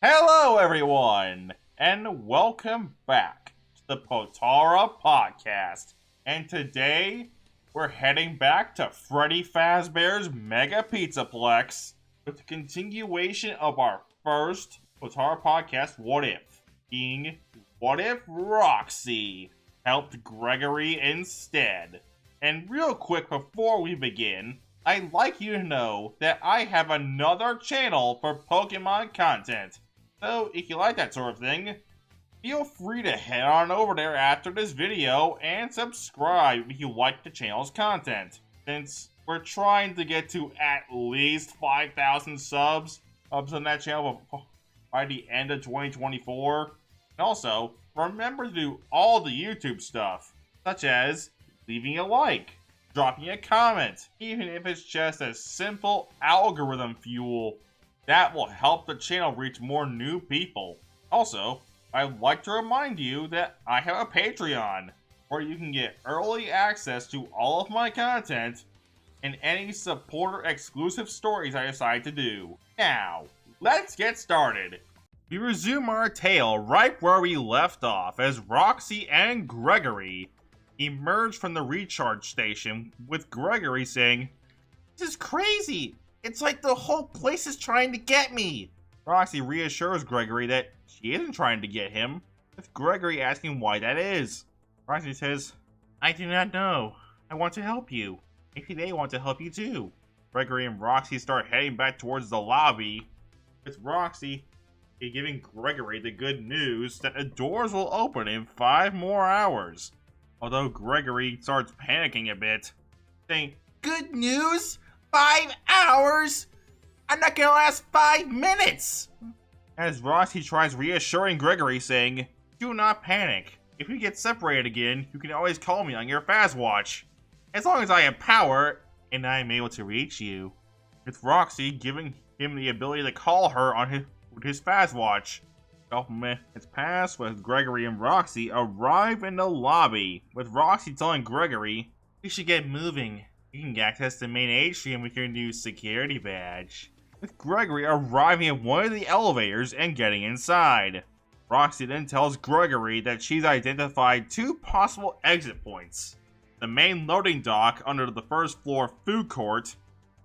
Hello, everyone, and welcome back to the Potara Podcast. And today, we're heading back to Freddy Fazbear's Mega Pizzaplex with the continuation of our first Potara Podcast What If, being What If Roxy helped Gregory instead. And real quick before we begin, I'd like you to know that I have another channel for Pokemon content. So, if you like that sort of thing, feel free to head on over there after this video and subscribe if you like the channel's content. Since we're trying to get to at least 5,000 subs on that channel by the end of 2024. And also, remember to do all the YouTube stuff, such as leaving a like, dropping a comment, even if it's just a simple algorithm fuel. That will help the channel reach more new people. Also, I'd like to remind you that I have a Patreon, where you can get early access to all of my content and any supporter exclusive stories I decide to do. Now, let's get started. We resume our tale right where we left off as Roxy and Gregory emerge from the recharge station, with Gregory saying, "This is crazy! It's like the whole place is trying to get me!" Roxy reassures Gregory that she isn't trying to get him, with Gregory asking why that is. Roxy says, "I do not know. I want to help you. Maybe they want to help you too." Gregory and Roxy start heading back towards the lobby, with Roxy giving Gregory the good news that the doors will open in 5 more hours. Although Gregory starts panicking a bit, saying, "Good news? 5 hours? I'm not gonna last 5 minutes!" As Roxy tries reassuring Gregory, saying, "Do not panic. If we get separated again, you can always call me on your Fazwatch. As long as I have power, and I am able to reach you." With Roxy giving him the ability to call her on his Fazwatch. 12 minutes pass with Gregory and Roxy arrive in the lobby, with Roxy telling Gregory, "We should get moving. You can access the main atrium with your new security badge." With Gregory arriving at one of the elevators and getting inside. Roxy then tells Gregory that she's identified 2 possible exit points: the main loading dock under the first floor food court,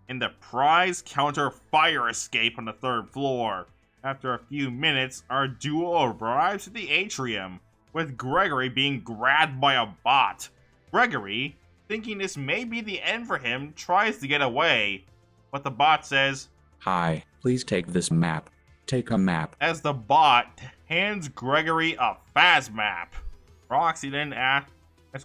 and the prize counter fire escape on the 3rd floor. After a few minutes, our duo arrives at the atrium, with Gregory being grabbed by a bot. Gregory, thinking this may be the end for him, tries to get away, but the bot says, "Hi, please take this map. Take a map." as the bot hands Gregory a Faz map. Roxy then asks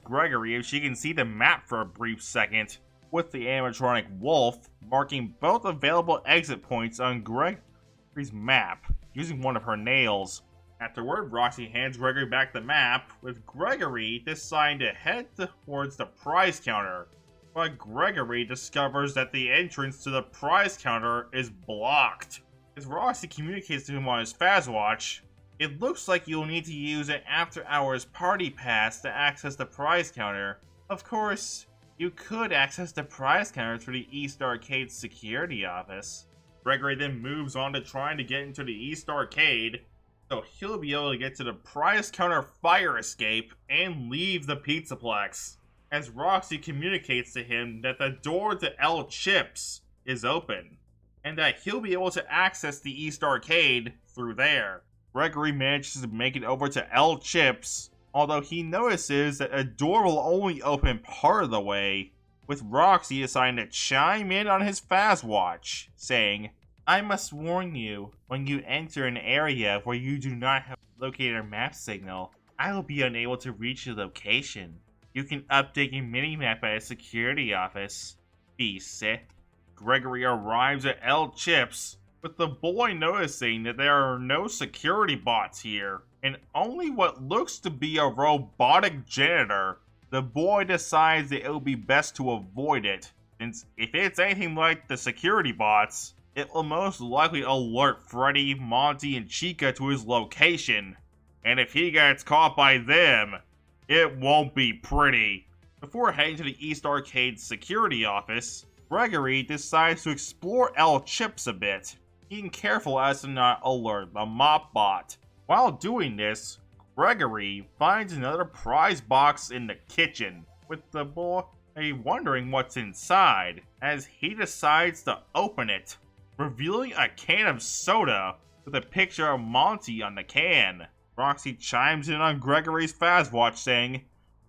Gregory if she can see the map for a brief second, with the animatronic wolf marking both available exit points on Gregory's map using one of her nails. Afterward, Roxy hands Gregory back the map, with Gregory deciding to head towards the prize counter. But Gregory discovers that the entrance to the prize counter is blocked. As Roxy communicates to him on his Fazwatch, "It looks like you'll need to use an after-hours party pass to access the prize counter. Of course, you could access the prize counter through the East Arcade security office." Gregory then moves on to trying to get into the East Arcade, so he'll be able to get to the prize counter fire escape and leave the Pizzaplex. As Roxy communicates to him that the door to L Chips is open, and that he'll be able to access the East Arcade through there. Gregory manages to make it over to L Chips, although he notices that a door will only open part of the way, with Roxy deciding to chime in on his Fazwatch, saying, "I must warn you, when you enter an area where you do not have a locator map signal, I will be unable to reach your location. You can update your minimap at a security office. Be set." Gregory arrives at L Chips, with the boy noticing that there are no security bots here, and only what looks to be a robotic janitor. The boy decides that it will be best to avoid it, since if it's anything like the security bots, it will most likely alert Freddy, Monty, and Chica to his location. And if he gets caught by them, it won't be pretty. Before heading to the East Arcade security office, Gregory decides to explore L Chips a bit, being careful as to not alert the mop bot. While doing this, Gregory finds another prize box in the kitchen, with the boy wondering what's inside, as he decides to open it, revealing a can of soda with a picture of Monty on the can. Roxy chimes in on Gregory's Fazwatch saying,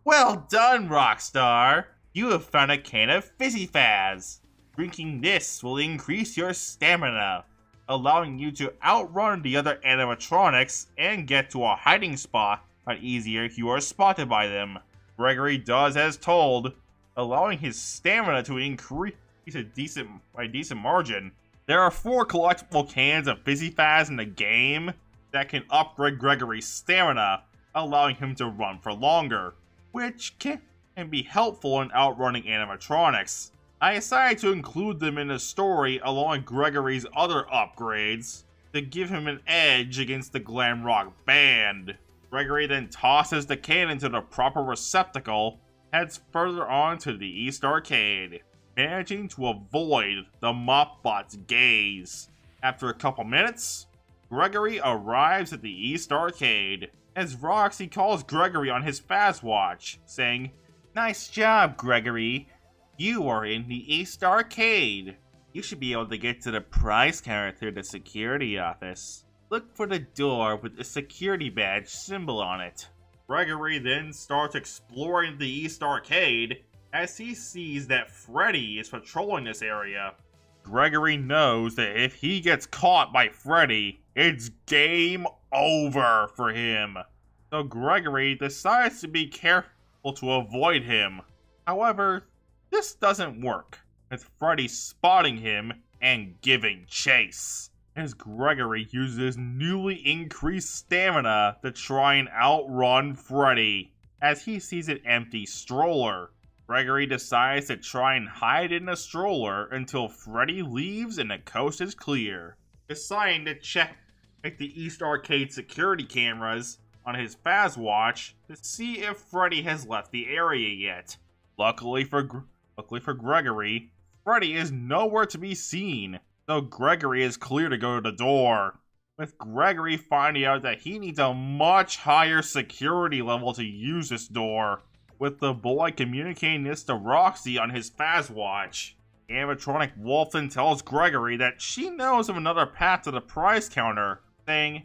"Well done, Rockstar! You have found a can of Fizzy Faz! Drinking this will increase your stamina, allowing you to outrun the other animatronics and get to a hiding spot easier if you are spotted by them." Gregory does as told, allowing his stamina to increase a decent margin. There are 4 collectible cans of Fizzy Faz in the game that can upgrade Gregory's stamina, allowing him to run for longer, which can be helpful in outrunning animatronics. I decided to include them in the story along with Gregory's other upgrades to give him an edge against the Glamrock band. Gregory then tosses the can into the proper receptacle, heads further on to the East Arcade, managing to avoid the Mopbot's gaze. After a couple minutes, Gregory arrives at the East Arcade, as Roxy calls Gregory on his Fazwatch, saying, "Nice job, Gregory. You are in the East Arcade. You should be able to get to the prize counter through the security office. Look for the door with the security badge symbol on it." Gregory then starts exploring the East Arcade as he sees that Freddy is patrolling this area. Gregory knows that if he gets caught by Freddy, it's game over for him. So Gregory decides to be careful to avoid him. However, this doesn't work, with Freddy spotting him and giving chase, as Gregory uses his newly increased stamina to try and outrun Freddy. As he sees an empty stroller, Gregory decides to try and hide in the stroller until Freddy leaves and the coast is clear, deciding to check the East Arcade security cameras on his Fazwatch to see if Freddy has left the area yet. Luckily for Gregory, Freddy is nowhere to be seen, so Gregory is clear to go to the door, with Gregory finding out that he needs a much higher security level to use this door, with the boy communicating this to Roxy on his Fazwatch. Animatronic Wolf then tells Gregory that she knows of another path to the prize counter, saying,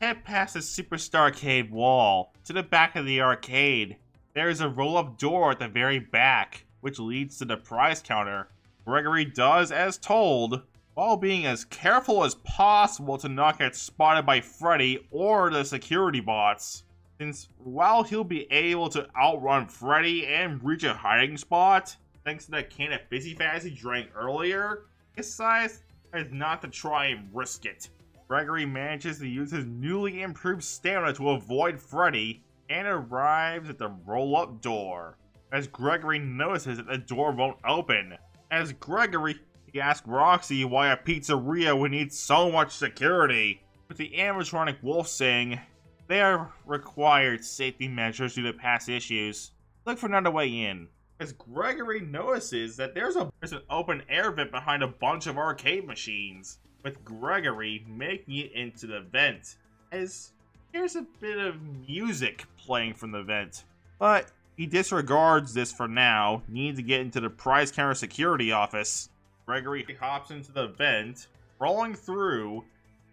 "Head past the Superstar Arcade wall, to the back of the arcade. There is a roll-up door at the very back, which leads to the prize counter." Gregory does as told, while being as careful as possible to not get spotted by Freddy or the security bots, since while he'll be able to outrun Freddy and reach a hiding spot, thanks to that can of Fizzy Faz he drank earlier, he decides not to try and risk it. Gregory manages to use his newly improved stamina to avoid Freddy and arrives at the roll-up door, as Gregory notices that the door won't open. As Gregory, he asks Roxy why a pizzeria would need so much security, with the animatronic Wolf saying, "They are required safety measures due to past issues. Look for another way in." As Gregory notices that there's an open air vent behind a bunch of arcade machines, with Gregory making it into the vent, as here's a bit of music playing from the vent. But he disregards this for now, needing to get into the prize counter security office. Gregory hops into the vent, crawling through,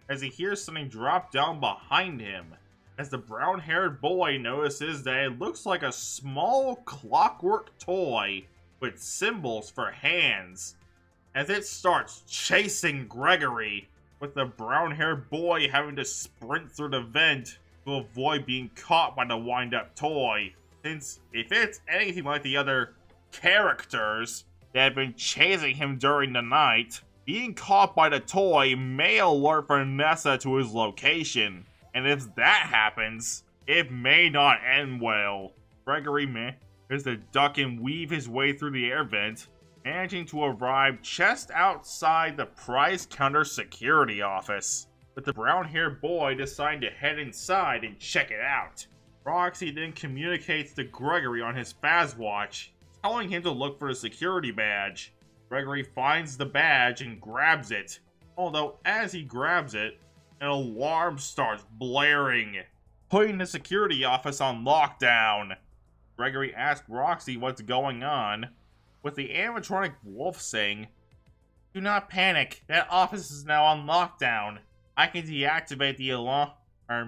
as he hears something drop down behind him, as the brown-haired boy notices that it looks like a small clockwork toy with symbols for hands, as it starts chasing Gregory, with the brown-haired boy having to sprint through the vent to avoid being caught by the wind-up toy, since if it's anything like the other characters that have been chasing him during the night, being caught by the toy may alert Vanessa to his location, and if that happens, it may not end well. Gregory manages to duck and weave his way through the air vent, managing to arrive just outside the prize counter security office, with the brown-haired boy deciding to head inside and check it out. Roxy then communicates to Gregory on his Fazwatch, telling him to look for the security badge. Gregory finds the badge and grabs it, Although as he grabs it, an alarm starts blaring, putting the security office on lockdown. Gregory asks Roxy what's going on, with the animatronic wolf saying, "Do not panic, that office is now on lockdown. I can deactivate the alarm,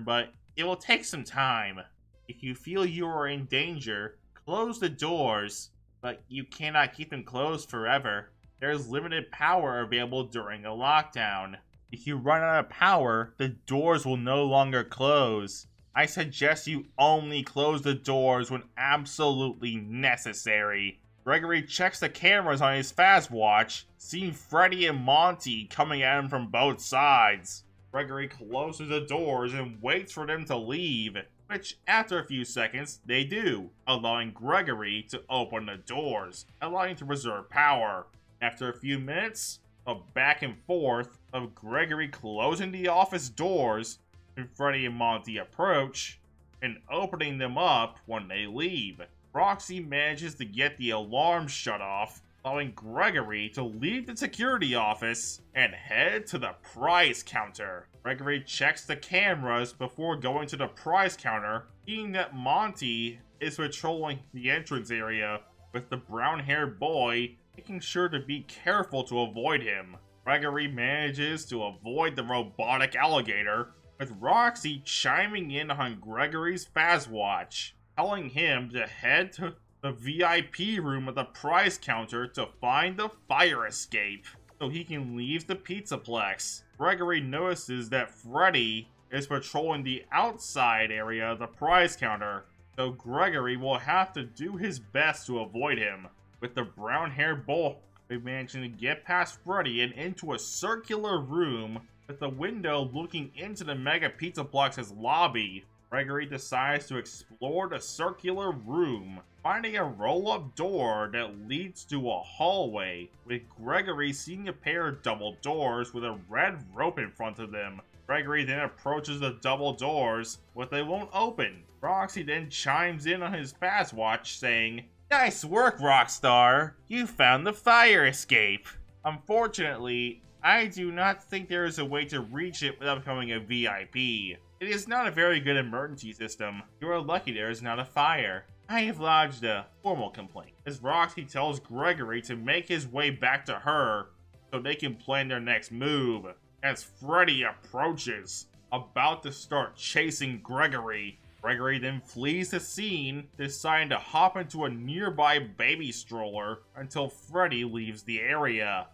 but it will take some time. If you feel you are in danger, close the doors, but you cannot keep them closed forever. There is limited power available during a lockdown. If you run out of power, the doors will no longer close. I suggest you only close the doors when absolutely necessary." Gregory checks the cameras on his fast watch, seeing Freddy and Monty coming at him from both sides. Gregory closes the doors and waits for them to leave, which after a few seconds, they do, allowing Gregory to open the doors, allowing him to reserve power. After a few minutes of back and forth of Gregory closing the office doors when Freddy and Monty approach, and opening them up when they leave, Roxy manages to get the alarm shut off, allowing Gregory to leave the security office and head to the prize counter. Gregory checks the cameras before going to the prize counter, seeing that Monty is patrolling the entrance area with the brown-haired boy, making sure to be careful to avoid him. Gregory manages to avoid the robotic alligator, with Roxy chiming in on Gregory's fast watch, telling him to head to the VIP room of the prize counter to find the fire escape, so he can leave the Pizzaplex. Gregory notices that Freddy is patrolling the outside area of the prize counter, so Gregory will have to do his best to avoid him, with the brown-haired boy managing to get past Freddy and into a circular room with the window looking into the Mega Pizzaplex's lobby. Gregory decides to explore the circular room, finding a roll-up door that leads to a hallway, with Gregory seeing a pair of double doors with a red rope in front of them. Gregory then approaches the double doors, but they won't open. Roxy then chimes in on his fast watch saying, "Nice work, Rockstar! You found the fire escape! Unfortunately, I do not think there is a way to reach it without becoming a VIP. It is not a very good emergency system. You are lucky there is not a fire. I have lodged a formal complaint," as Roxy tells Gregory to make his way back to her so they can plan their next move. As Freddy approaches, about to start chasing Gregory, Gregory then flees the scene, deciding to hop into a nearby baby stroller until Freddy leaves the area.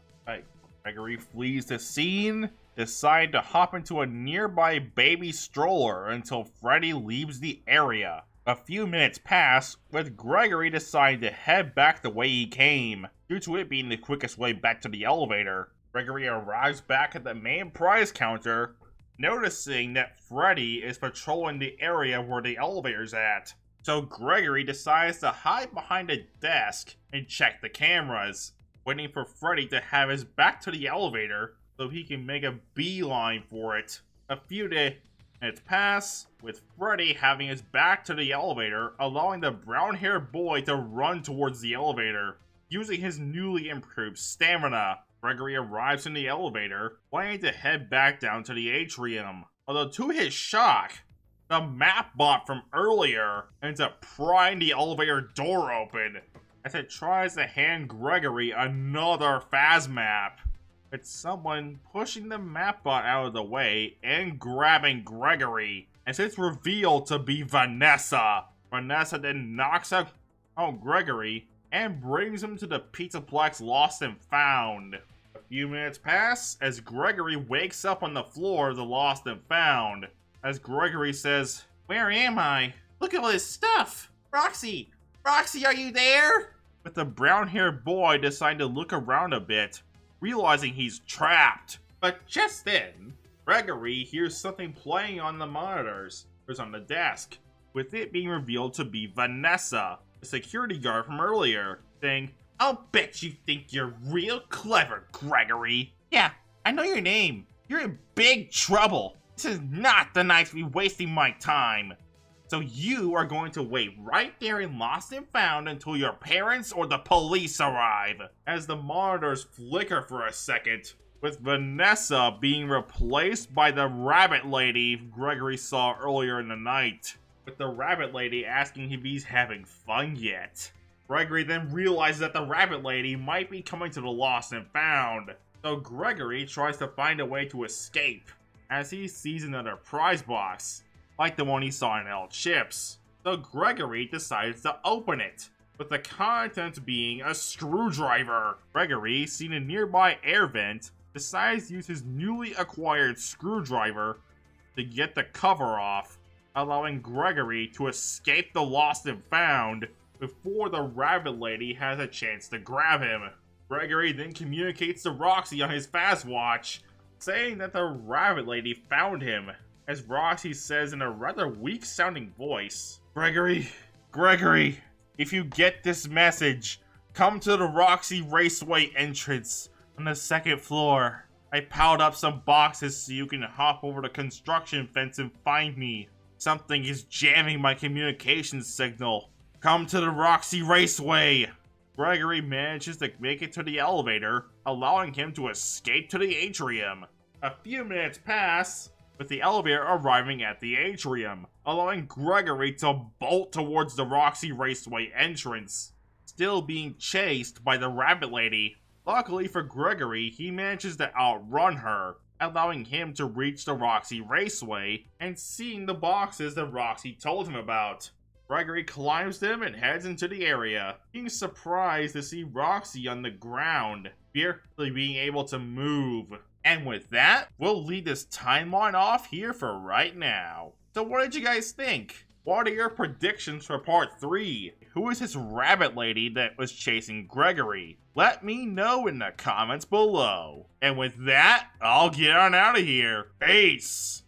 Gregory flees the scene, deciding to hop into a nearby baby stroller until Freddy leaves the area. A few minutes pass, with Gregory deciding to head back the way he came, due to it being the quickest way back to the elevator. Gregory arrives back at the main prize counter, noticing that Freddy is patrolling the area where the elevator's at. So Gregory decides to hide behind a desk and check the cameras, waiting for Freddy to have his back to the elevator so he can make a beeline for it. A few minutes pass, with Freddy having his back to the elevator, allowing the brown-haired boy to run towards the elevator, using his newly improved stamina. Gregory arrives in the elevator, planning to head back down to the atrium. Although to his shock, the map bot from earlier ends up prying the elevator door open as it tries to hand Gregory another Phas map. It's someone pushing the map bot out of the way and grabbing Gregory, as it's revealed to be Vanessa. Vanessa then knocks out Gregory and brings him to the Pizzaplex Lost and Found. A few minutes pass as Gregory wakes up on the floor of the Lost and Found, as Gregory says, "Where am I? Look at all this stuff! Roxy! Roxy, are you there?" With the brown-haired boy deciding to look around a bit, realizing he's trapped. But just then, Gregory hears something playing on the monitors, or on the desk, with it being revealed to be Vanessa, the security guard from earlier, saying, "I'll bet you think you're real clever, Gregory. Yeah, I know your name. You're in big trouble. This is not the night to be wasting my time. So you are going to wait right there in Lost and Found until your parents or the police arrive." As the monitors flicker for a second, with Vanessa being replaced by the rabbit lady Gregory saw earlier in the night, with the rabbit lady asking if he's having fun yet. Gregory then realizes that the rabbit lady might be coming to the lost and found, so Gregory tries to find a way to escape, as he sees another prize box, like the one he saw in El Chips. So Gregory decides to open it, with the contents being a screwdriver. Gregory, seeing a nearby air vent, decides to use his newly acquired screwdriver to get the cover off, allowing Gregory to escape the lost and found before the rabbit lady has a chance to grab him. Gregory then communicates to Roxy on his fast watch, saying that the rabbit lady found him, as Roxy says in a rather weak sounding voice, Gregory, if you get this message, come to the Roxy Raceway entrance on the 2nd floor. I piled up some boxes so you can hop over the construction fence and find me. Something is jamming my communications signal. Come to the Roxy Raceway. Gregory manages to make it to the elevator, allowing him to escape to the atrium. A few minutes pass, with the elevator arriving at the atrium, allowing Gregory to bolt towards the Roxy Raceway entrance, still being chased by the rabbit lady. Luckily for Gregory, he manages to outrun her, allowing him to reach the Roxy Raceway and seeing the boxes that Roxy told him about. Gregory climbs them and heads into the area, being surprised to see Roxy on the ground, barely being able to move. And with that, we'll leave this timeline off here for right now. So what did you guys think? What are your predictions for part 3? Who is this rabbit lady that was chasing Gregory? Let me know in the comments below. And with that, I'll get on out of here. Peace!